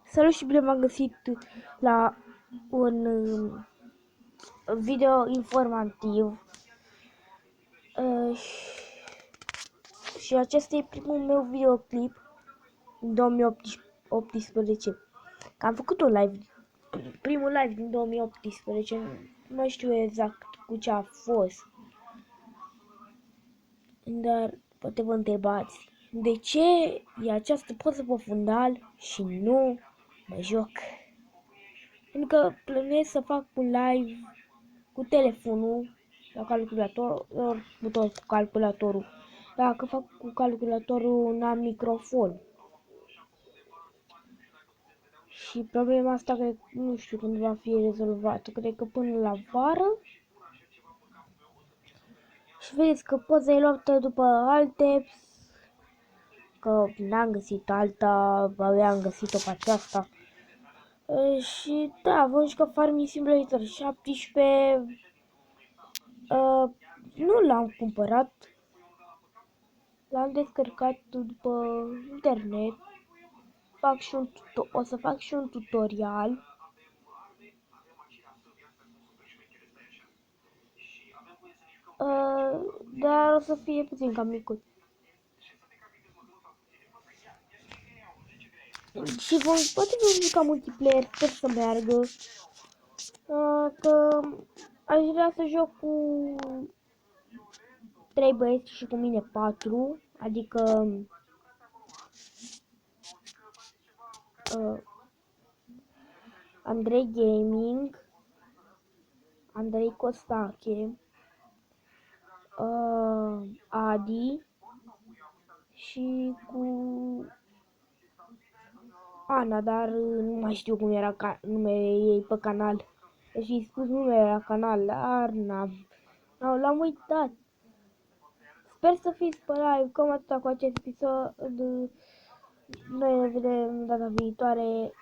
Salut și bine m-am găsit la un video informativ și acesta e primul meu videoclip în 2018. Că am făcut un live, primul live din 2018, nu mai știu exact cu ce a fost, dar poate vă întrebați de ce e această poză pe fundal și nu mă joc. Pentru că plănuiesc să fac un live cu telefonul la calculator, cu tot cu calculatorul. Dacă fac cu calculatorul, n-am microfon. Și problema asta cred, nu știu când va fi rezolvată. Cred că până la vară. Și vedeți că poza e luată după alte, că n-am găsit alta, abia am găsit-o pe aceasta. Și da, vom juca Farming Simulator 17. Nu l-am cumpărat. L-am descărcat după internet. O să fac și un tutorial. Dar o să fie puțin cam micuț. Și poate vom juca multiplayer, sper să meargă. Că aș vrea să joc cu 3 băieți și cu mine 4. Adică Andrei Gaming, Andrei Costache, Adi și cu Ana, dar nu mai știu cum era numele ei pe canal. Și spus numele la canal, dar l-am uitat. Sper să fiți pe live, cam atâta cu acest episod. Noi ne vedem data viitoare.